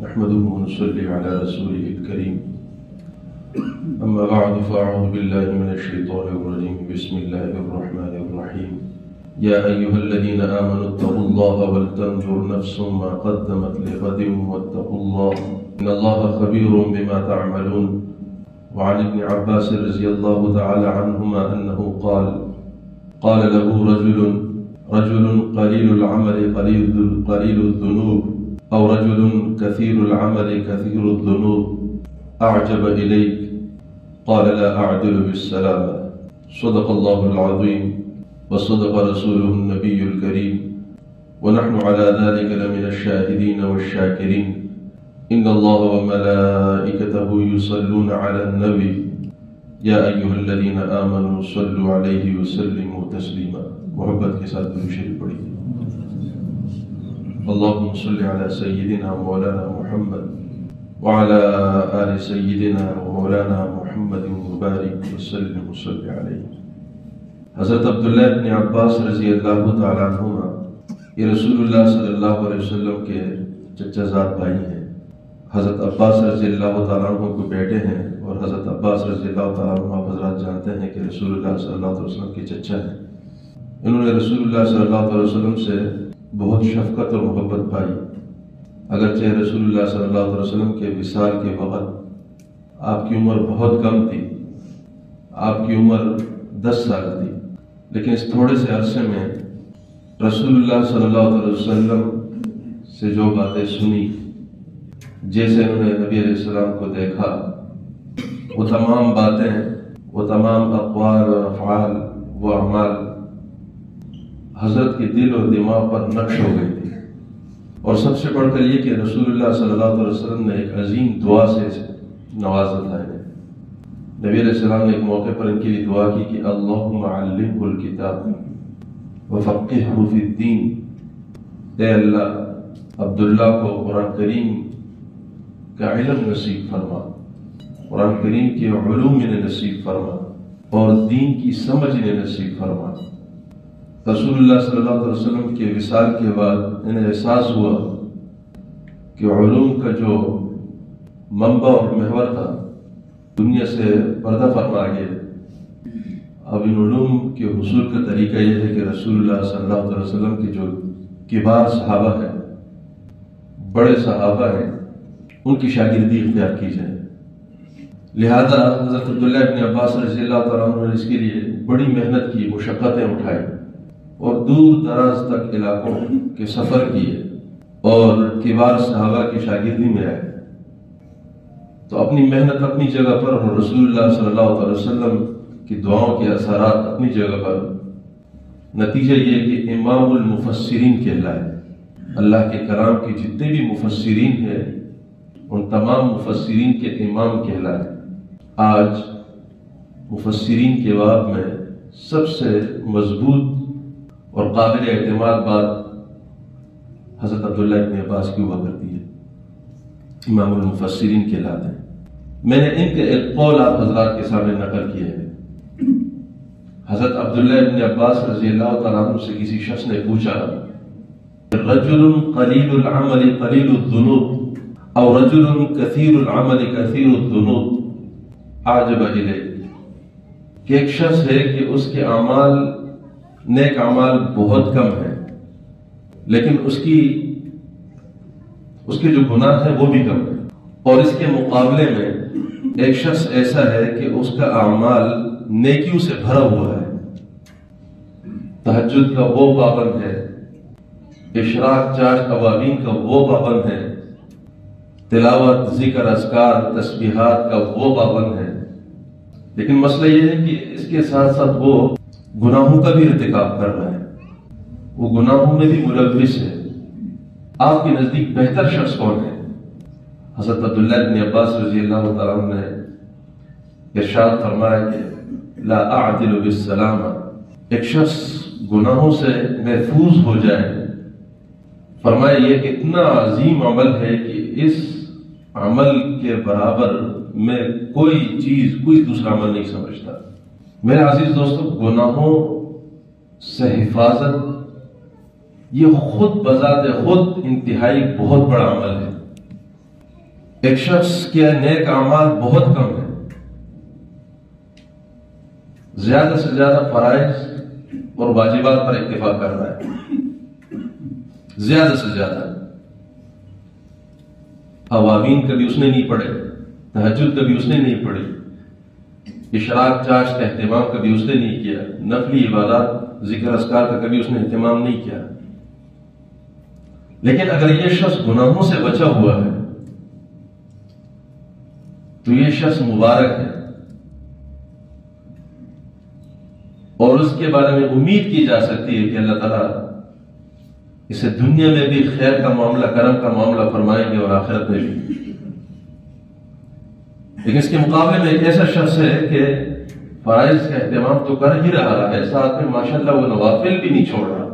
نحمده ونصلي على رسوله الكريم أما بعد فأعوذ بالله من الشيطان الرجيم بسم الله الرحمن الرحيم يا أيها الذين آمنوا اتقوا الله ولتنظر نفس ما قدمت لغد واتقوا الله إن الله خبير بما تعملون. وعن ابن عباس رضي الله تعالى عنهما أنه قال له رجل قليل العمل قليل الذنوب أو رجل كثير العمل كثير الذنوب أعجب إليك؟ قال لا أعدل بالسلامة. صدق الله العظيم وصدق رسوله النبي الكريم ونحن على ذلك لمن الشاهدين والشاكرين. إن الله وملائكته يصلون على النبي يا أيها الذين آمنوا صلوا عليه وسلموا تسليما. محبت کے ساتھ درود شریف پڑھیے. اللهم صل على سيدنا مولانا محمد وعلى آل سيدنا مولانا محمد وبارك وسلم وصل عليه. حضرت عبداللہ ابن عباس رضی اللہ تعالیٰ عنہما یہ رسول اللہ صلی اللہ علیہ وسلم کے چچا زاد بھائی ہیں. حضرت عباس رضی اللہ تعالیٰ عنہ کو بیٹے ہیں اور حضرت عباس رضی اللہ تعالیٰ عنہ حضرات جانتے ہیں کہ رسول اللہ صلی اللہ علیہ وسلم کے چچا ہیں. انہوں نے رسول اللہ صلی اللہ علیہ وسلم سے بہت شفقت اور محبت پائی. اگرچہ رسول اللہ صلی اللہ علیہ وسلم کے وصال کے وقت آپ کی عمر بہت کم تھی، آپ کی عمر 10 سال تھی، لیکن اس تھوڑے سے عرصے میں رسول اللہ صلی اللہ علیہ وسلم سے جو باتیں سنی، جیسے انہوں نے نبی علیہ السلام کو دیکھا، وہ تمام باتیں، وہ تمام اقوال و افعال و اعمال حضرت کے دل اور دماغ پر نقش ہو گئی تھی. اور سب سے بڑھ کر یہ کہ رسول اللہ صلی اللہ علیہ وسلم نے ایک عظیم دعا سے نوازا تھا انہیں. نبی علیہ السلام نے ایک موقع پر ان کے لیے دعا کی کہ اللہم علمہ الکتاب وفقہہ فی الدین. اے اللہ عبداللہ کو قرآن کریم کا علم نصیب فرما، قرآن کریم کے علوم انہیں نصیب فرما اور دین کی سمجھ انہیں نصیب فرما. رسول اللہ صلی اللہ علیہ وسلم کے وصال کے بعد انہیں احساس ہوا کہ علوم کا جو منبع اور محور تھا دنیا سے پردہ فرما گیا. اب ان علوم کے حصول کا طریقہ یہ ہے کہ رسول اللہ صلی اللہ علیہ وسلم کے جو کبار صحابہ ہیں، بڑے صحابہ ہیں، ان کی شاگردی اختیار کی جائے. لہذا حضرت عبداللہ ابن عباس رضی اللہ تعالیٰ عنہ نے اس کے لیے بڑی محنت کی، مشقتیں اٹھائی اور دور دراز تک علاقوں کے سفر کیے اور کبار صحابہ کی شاگردی میں آئے. تو اپنی محنت اپنی جگہ پر اور رسول اللہ صلی اللہ علیہ وسلم کی دعاؤں کے اثرات اپنی جگہ پر، نتیجہ یہ کہ امام المفسرین کہلائے. اللہ کے کلام کے جتنے بھی مفسرین ہیں ان تمام مفسرین کے امام کہلائے. آج مفسرین کے باب میں سب سے مضبوط اور قابل اعتماد بات حضرت عبداللہ ابن عباس کی ہوا کرتی ہے. امام المفسرین کہلاتے ہیں. میں نے ان کے ایک قول آپ حضرات کے سامنے نقل کیا ہے. حضرت عبداللہ ابن عباس رضی اللہ تعالیٰ عنہ سے کسی شخص نے پوچھا رجل قلیل العمل قلیل الذنوب او رجل کثیر العمل کثیر الذنوب اعجب الیک، کہ ایک شخص ہے کہ اس کے اعمال نیک اعمال بہت کم ہیں لیکن اس کے جو گناہ ہے وہ بھی کم ہے. اور اس کے مقابلے میں ایک شخص ایسا ہے کہ اس کا اعمال نیکیوں سے بھرا ہوا ہے. تہجد کا وہ پابند ہے، اشراق چاش قوابین کا وہ پابند ہے، تلاوت ذکر اذکار تسبیحات کا وہ پابند ہے. لیکن مسئلہ یہ ہے کہ اس کے ساتھ ساتھ وہ گناہوں کا بھی ارتکاب کر رہا ہے، وہ گناہوں میں بھی ملوث ہے. آپ کے نزدیک بہتر شخص کون ہے؟ حضرت عبداللہ ابن عباس رضی اللہ تعالیٰ عنہ نے ارشاد فرمایا کہ لا اعدل بالسلامہ، ایک شخص گناہوں سے محفوظ ہو جائے. فرمایا یہ اتنا عظیم عمل ہے کہ اس عمل کے برابر میں کوئی چیز، کوئی دوسرا عمل نہیں سمجھتا. میرے عزیز دوستو، گناہوں سے حفاظت یہ خود بذات خود انتہائی بہت بڑا عمل ہے. ایک شخص کے نیک اعمال بہت کم ہیں، زیادہ سے زیادہ فرائض اور واجبات پر اکتفا کر رہا ہے، زیادہ سے زیادہ اوابین کبھی اس نے نہیں پڑھے، تہجد کبھی اس نے نہیں پڑھی، اشراق چاشت کا اہتمام کبھی اس نے نہیں کیا، نفلی عبادات ذکر اذکار کا کبھی اس نے اہتمام نہیں کیا۔ لیکن اگر یہ شخص گناہوں سے بچا ہوا ہے تو یہ شخص مبارک ہے، اور اس کے بارے میں امید کی جا سکتی ہے کہ اللہ تعالیٰ اسے دنیا میں بھی خیر کا معاملہ، کرم کا معاملہ فرمائیں گے اور آخرت میں بھی۔ لیکن اس کے مقابلے میں ایک ایسا شخص ہے کہ فرائض کا اہتمام تو کر ہی رہا ہے، ساتھ میں ماشاءاللہ وہ نوافل بھی نہیں چھوڑ رہا،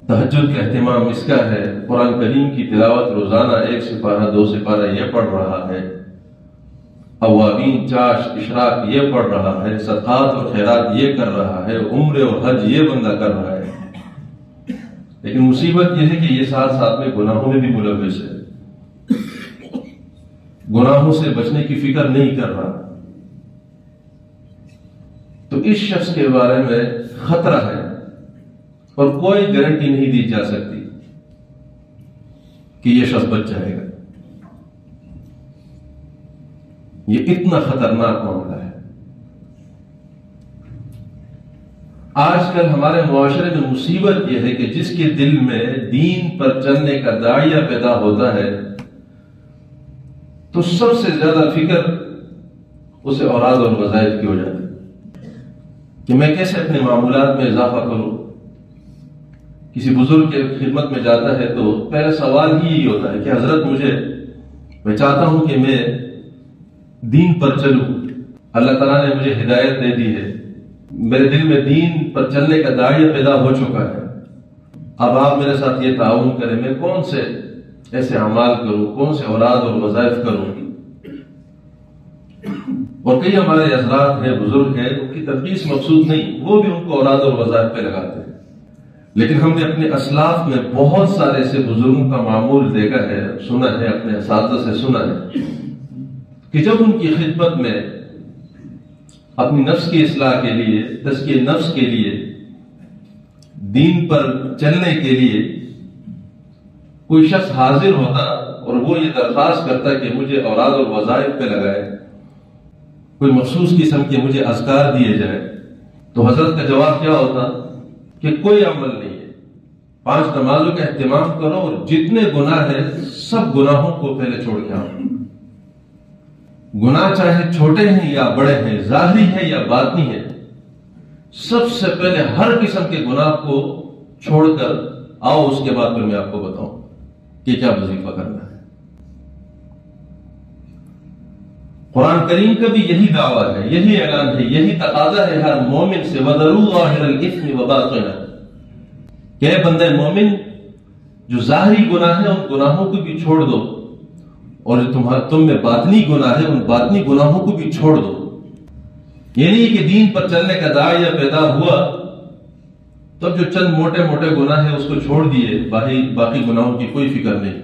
تہجد کا اہتمام اس کا ہے، قرآن کریم کی تلاوت روزانہ 1 سپارہ 2 سپارہ یہ پڑھ رہا ہے، اوابین چاشت اشراق یہ پڑھ رہا ہے، صدقات اور خیرات یہ کر رہا ہے، عمرے اور حج یہ بندہ کر رہا ہے۔ لیکن مصیبت یہ ہے کہ یہ ساتھ ساتھ میں گناہوں میں بھی ملوث ہے، گناہوں سے بچنے کی فکر نہیں کر رہا۔ تو اس شخص کے بارے میں خطرہ ہے اور کوئی گارنٹی نہیں دی جا سکتی کہ یہ شخص بچ جائے گا۔ یہ اتنا خطرناک معاملہ ہے۔ آج کل ہمارے معاشرے میں مصیبت یہ ہے کہ جس کے دل میں دین پر چلنے کا داعیہ پیدا ہوتا ہے تو سب سے زیادہ فکر اسے اوراد اور وظائف کی ہو جاتی ہے کہ میں کیسے اپنے معمولات میں اضافہ کروں۔ کسی بزرگ کے خدمت میں جاتا ہے تو پہلا سوال ہی یہی ہوتا ہے کہ حضرت میں چاہتا ہوں کہ میں دین پر چلوں، اللہ تعالیٰ نے مجھے ہدایت دے دی ہے، میرے دل میں دین پر چلنے کا داعیہ پیدا ہو چکا ہے، اب آپ میرے ساتھ یہ تعاون کریں، میں کون سے ایسے اعمال کروں، کون سے اوراد اور وظائف کروں۔ اور کئی ہمارے حضرات ہیں، بزرگ ہیں، ان کی تدریس مقصود نہیں، وہ بھی ان کو اوراد اور وظائف پہ لگاتے ہیں۔ لیکن ہم نے اپنے اسلاف میں بہت سارے ایسے بزرگوں کا معمول دیکھا ہے، سنا ہے، اپنے اساتذہ سے سنا ہے کہ جب ان کی خدمت میں اپنی نفس کی اصلاح کے لیے، تزکیہ نفس کے لیے، دین پر چلنے کے لیے کوئی شخص حاضر ہوتا اور وہ یہ درخواست کرتا کہ مجھے اوراد اور وظائف پہ لگائے، کوئی مخصوص قسم کے مجھے اذکار دیے جائیں، تو حضرت کا جواب کیا ہوتا کہ کوئی عمل نہیں ہے، 5 نمازوں کا اہتمام کرو اور جتنے گناہ ہیں سب گناہوں کو پہلے چھوڑ کے آؤ۔ گناہ چاہے چھوٹے ہیں یا بڑے ہیں، ظاہری ہیں یا باطنی ہیں، سب سے پہلے ہر قسم کے گناہ کو چھوڑ کر آؤ، اس کے بعد پھر میں آپ کو بتاؤں کہ کیا وظیفہ کرنا ہے۔ قرآن کریم کا بھی یہی دعویٰ ہے، یہی اعلان ہے، یہی تقاضا ہے ہر مومن سے، وَذَرُوا ظَاهِرَ الْإِثْمِ وَبَاطِنَهُ، کہ اے بندے مومن جو ظاہری گناہ ہیں ان گناہوں کو بھی چھوڑ دو، اور جو تم میں باطنی گناہ ہے ان باطنی گناہوں کو بھی چھوڑ دو۔ یہ نہیں کہ دین پر چلنے کا داعیہ پیدا ہوا تب جو چند موٹے موٹے گناہ ہیں اس کو چھوڑ دیے، باقی گناہوں کی کوئی فکر نہیں۔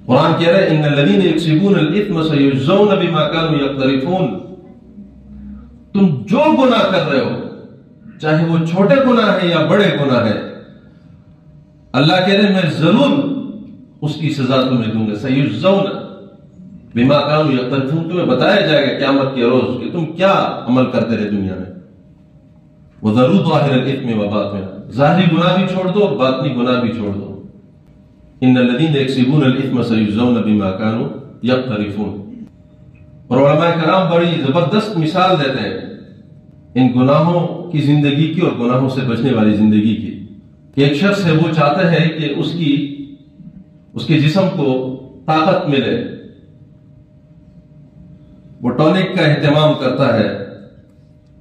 قرآن کہہ رہے ہیں ان الذین یکسبون الاثم سیجزون بما کانوا یقترفون، تم جو گناہ کر رہے ہو چاہے وہ چھوٹے گناہ ہیں یا بڑے گناہ ہیں، اللہ کہہ رہے ہیں میں ضرور اس کی سزا تمہیں دوں گا، سیجزون بما کانوا یقترفون، تمہیں بتایا جائے گا قیامت کے روز کہ تم کیا عمل کرتے رہے دنیا میں۔ وَذَرُوا ظَاهِرَ الْإِثْمِ وَبَاطِنَهُ، ظاہری گناہ بھی چھوڑ دو اور باطنی گناہ بھی چھوڑ دو۔ ان الذین یکسبون الاثم سیجزون بما کانوا یقترفون۔ اور علماء کرام بڑی زبردست مثال دیتے ہیں ان گناہوں کی زندگی کی اور گناہوں سے بچنے والی زندگی کی، کہ ایک شخص ہے وہ چاہتا ہے کہ اس کے جسم کو طاقت ملے، وہ ٹونک کا اہتمام کرتا ہے،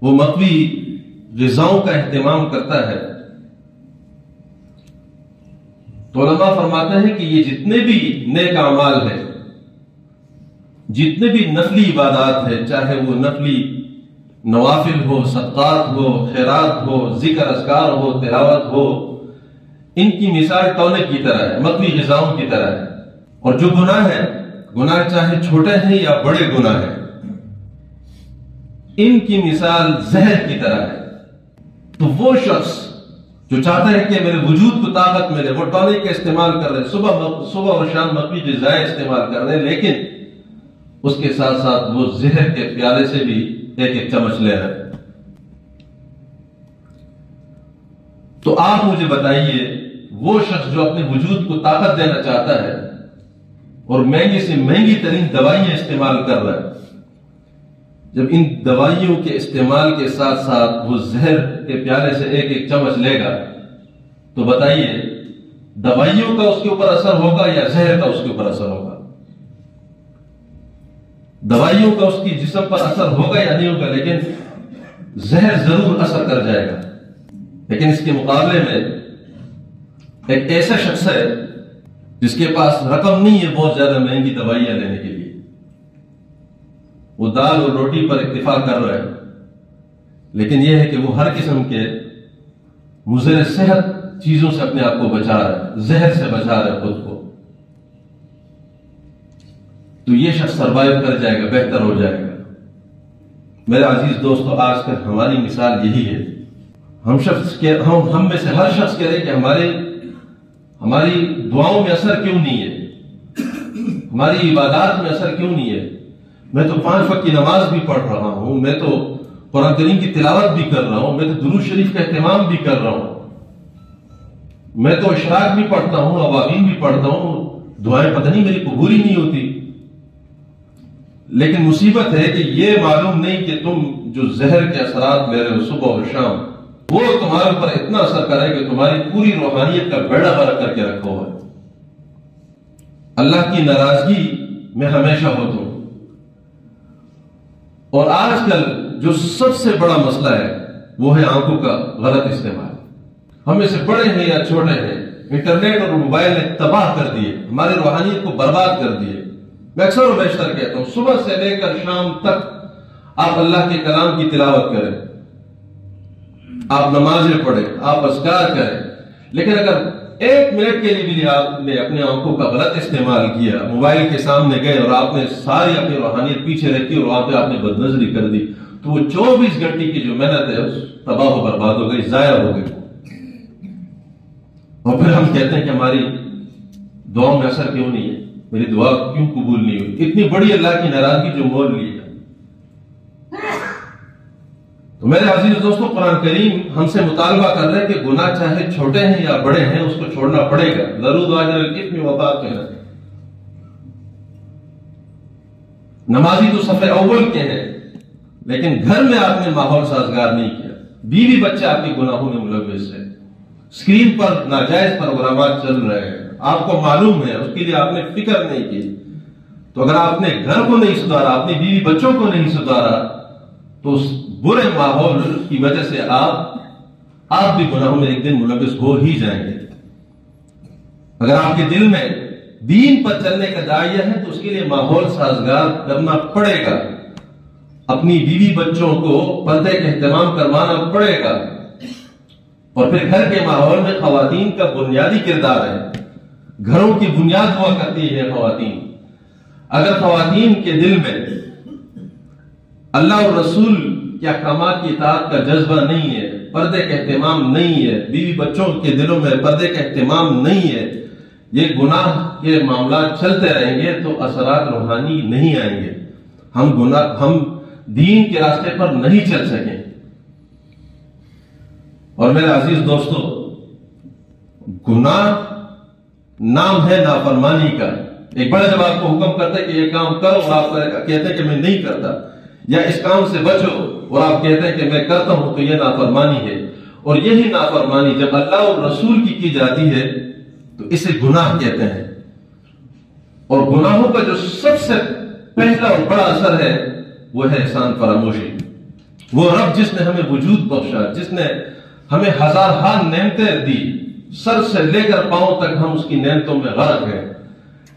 وہ مقوی غذاؤں کا اہتمام کرتا ہے، تو علماء فرماتے ہیں کہ یہ جتنے بھی نیک اعمال ہیں، جتنے بھی نفلی عبادات ہیں، چاہے وہ نفلی نوافل ہو، صدقات ہو، خیرات ہو، ذکر اذکار ہو، تلاوت ہو، ان کی مثال ٹونک کی طرح ہے، مقوی غذاؤں کی طرح ہے۔ اور جو گناہ ہے گناہ چاہے چھوٹے ہیں یا بڑے گناہ ہیں، ان کی مثال زہر کی طرح ہے۔ تو وہ شخص جو چاہتا ہے کہ میرے وجود کو طاقت ملے، وہ ٹانک کا استعمال کر رہے، صبح اور شام مقوی غذائیں استعمال کر رہے، لیکن اس کے ساتھ ساتھ وہ زہر کے پیالے سے بھی ایک ایک چمچ لے رہے۔ تو آپ مجھے بتائیے، وہ شخص جو اپنے وجود کو طاقت دینا چاہتا ہے اور مہنگی سے مہنگی ترین دوائیاں استعمال کر رہا ہے، جب ان دوائیوں کے استعمال کے ساتھ ساتھ وہ زہر کے پیالے سے ایک ایک چمچ لے گا، تو بتائیے دوائیوں کا اس کے اوپر اثر ہوگا یا زہر کا اس کے اوپر اثر ہوگا؟ دوائیوں کا اس کی جسم پر اثر ہوگا یا نہیں ہوگا، لیکن زہر ضرور اثر کر جائے گا۔ لیکن اس کے مقابلے میں ایک ایسا شخص ہے جس کے پاس رقم نہیں ہے بہت زیادہ مہنگی دوائیاں لینے کے لیے، وہ دال اور روٹی پر اکتفا کر رہا ہے، لیکن یہ ہے کہ وہ ہر قسم کے مضر صحت چیزوں سے اپنے آپ کو بچا رہا ہے، زہر سے بچا رہا ہے خود کو، تو یہ شخص سروائیو کر جائے گا، بہتر ہو جائے گا۔ میرے عزیز دوستو، آج کل ہماری مثال یہی ہے۔ ہم میں سے ہر شخص کہہ رہے کہ ہماری دعاؤں میں اثر کیوں نہیں ہے، ہماری عبادات میں اثر کیوں نہیں ہے؟ میں تو 5 وقت کی نماز بھی پڑھ رہا ہوں، میں تو قرآن کریم کی تلاوت بھی کر رہا ہوں، میں تو درود شریف کا اہتمام بھی کر رہا ہوں، میں تو اشراق بھی پڑھتا ہوں، عوامین بھی پڑھتا ہوں، دعائیں پتہ نہیں میری قبول ہی نہیں ہوتی۔ لیکن مصیبت ہے کہ یہ معلوم نہیں کہ تم جو زہر کے اثرات لے رہے ہو صبح اور شام، وہ تمہارے اوپر اتنا اثر کرے کہ تمہاری پوری روحانیت کا بیڑا غرق کر کے رکھا ہوا ہے۔ اللہ کی ناراضگی میں ہمیشہ ہوتا ہوں۔ اور آج کل جو سب سے بڑا مسئلہ ہے وہ ہے آنکھوں کا غلط استعمال۔ ہم میں سے بڑے ہیں یا چھوٹے ہیں، انٹرنیٹ اور موبائل نے تباہ کر دیے، ہماری روحانیت کو برباد کر دیے۔ میں اکثر و بیشتر کہتا ہوں، صبح سے لے کر شام تک آپ اللہ کے کلام کی تلاوت کریں، آپ نمازیں پڑھیں، آپ اذکار کریں، لیکن اگر 1 منٹ کے لیے بھی آپ نے اپنے آنکھوں کا غلط استعمال کیا، موبائل کے سامنے گئے اور آپ نے ساری اپنی روحانیت پیچھے رکھی اور وہاں پہ آپ نے بد نظری کر دی، تو وہ 24 گھنٹے کی جو محنت ہے تباہ و برباد ہو گئی، ضائع ہو گئی۔ اور پھر ہم کہتے ہیں کہ ہماری دعاؤں میں اثر کیوں نہیں ہے، میری دعا کیوں قبول نہیں ہوئی؟ اتنی بڑی اللہ کی ناراضگی جو مول لی ہے۔ تو میرے عزیز دوستو، قرآن کریم ہم سے مطالبہ کر رہے ہیں کہ گناہ چاہے چھوٹے ہیں یا بڑے ہیں، اس کو چھوڑنا پڑے گا۔ ضرور ظاہر الاثم وباطنہ کہنا ہے۔ نمازی تو صف اول کے ہیں، لیکن گھر میں آپ نے ماحول سازگار نہیں کیا، بیوی بچے آپ کے گناہوں میں ملوث ہے، اسکرین پر ناجائز پروگرامات چل رہے ہیں، آپ کو معلوم ہے، اس کے لیے آپ نے فکر نہیں کی۔ تو اگر آپ نے گھر کو نہیں سدھارا، اپنی بیوی بچوں کو نہیں سدھارا، تو اس برے ماحول کی وجہ سے آپ بھی گناہوں میں ایک دن ملوث ہو ہی جائیں گے۔ اگر آپ کے دل میں دین پر چلنے کا داعیہ ہے تو اس کے لیے ماحول سازگار کرنا پڑے گا، اپنی بیوی بچوں کو پردے کا اہتمام کروانا پڑے گا۔ اور پھر گھر کے ماحول میں خواتین کا بنیادی کردار ہے، گھروں کی بنیاد ہوا کرتی ہے خواتین۔ اگر خواتین کے دل میں اللہ اور رسول کے احکامات کی اطاعت کا جذبہ نہیں ہے، پردے کا اہتمام نہیں ہے، بیوی بچوں کے دلوں میں پردے کا اہتمام نہیں ہے، یہ گناہ کے معاملات چلتے رہیں گے تو اثرات روحانی نہیں آئیں گے، ہم دین کے راستے پر نہیں چل سکیں۔ اور میرے عزیز دوستو، گناہ نام ہے نافرمانی کا۔ ایک بڑا جب آپ کو حکم کرتا ہے کہ یہ کام کرو اور آپ کہتے ہیں کہ میں نہیں کرتا، یا اس کام سے بچو اور آپ کہتے ہیں کہ میں کرتا ہوں، تو یہ نافرمانی ہے۔ اور یہی نافرمانی جب اللہ اور رسول کی جاتی ہے تو اسے گناہ کہتے ہیں۔ اور گناہوں کا جو سب سے پہلا اور بڑا اثر ہے وہ ہے احسان فراموشی۔ وہ رب جس نے ہمیں وجود بخشا، جس نے ہمیں ہزارہا نعمتیں دی، سر سے لے کر پاؤں تک ہم اس کی نعمتوں میں غرق ہیں،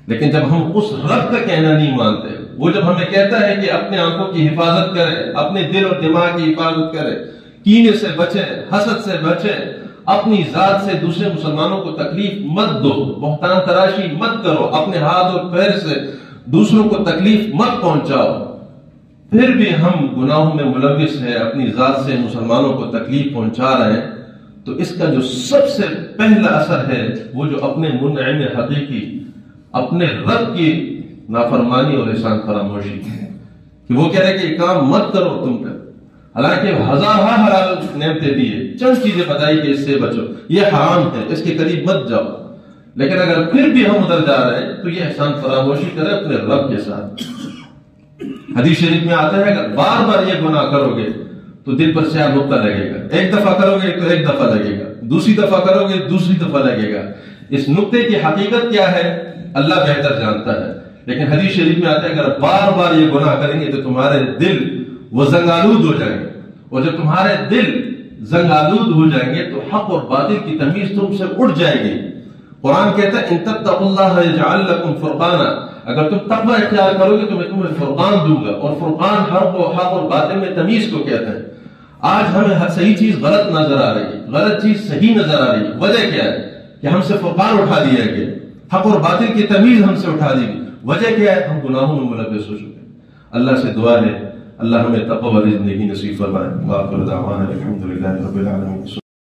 لیکن جب ہم اس رب کا کہنا نہیں مانتے، وہ جب ہمیں کہتا ہے کہ اپنے آنکھوں کی حفاظت کریں، اپنے دل اور دماغ کی حفاظت کریں، کینے سے بچیں، حسد سے بچیں، اپنی ذات سے دوسرے مسلمانوں کو تکلیف مت دو، بہتان تراشی مت کرو، اپنے ہاتھ اور پیر سے دوسروں کو تکلیف مت پہنچاؤ، پھر بھی ہم گناہوں میں ملوث ہیں، اپنی ذات سے مسلمانوں کو تکلیف پہنچا رہے ہیں، تو اس کا جو سب سے پہلا اثر ہے وہ جو اپنے منعم حقیقی، اپنے رب کی نافرمانی اور احسان فراموشی ہے، کہ وہ کہہ رہے کہ یہ کام مت کرو تم کر، حالانکہ ہزارہ حلال نعمتیں دیے، چند چیزیں بتائی کہ اس سے بچو، یہ حرام ہے، اس کے قریب مت جاؤ، لیکن اگر پھر بھی ہم ادھر جا رہے ہیں تو یہ احسان فراموشی کرے اپنے رب کے ساتھ۔ حدیث شریف میں آتا ہے اگر بار بار یہ گناہ کرو گے تو دل پر سیاہ نقطہ لگے گا، ایک دفعہ کرو گے تو ایک دفعہ لگے گا، دوسری دفعہ کرو گے دوسری دفعہ لگے گا۔ اس نقطے کی حقیقت کیا ہے اللہ بہتر جانتا ہے، لیکن حدیث شریف میں آتا ہے اگر بار بار یہ گناہ کریں گے تو تمہارے دل وہ زنگالود ہو جائیں گے، اور جب تمہارے دل زنگالود ہو جائیں گے تو حق اور باطل کی تمیز تم سے اٹھ جائے گی۔ قرآن کہتا ہے ان تتقوا اللہ یجعل لکم فرقانا، اگر تم تقوی اختیار کرو گے تو میں تمہیں فرقان دوں گا، اور فرقان حق اور باطل میں تمیز کو کہتے ہیں۔ آج ہمیں صحیح چیز غلط نظر آ رہی ہے، غلط چیز صحیح نظر آ رہی ہے، وجہ کیا ہے کہ ہم سے فرقان اٹھا دیا گیا، حق اور باطل کی تمیز ہم سے اٹھا دی گئی، وجہ کیا ہے ہم گناہوں میں ملوث ہو چکے ہیں۔ اللہ سے دعا ہے اللہ ہمیں تقوی والی زندگی نصیب فرمائے۔ وآخر دعوانا الحمدللہ رب العالمین۔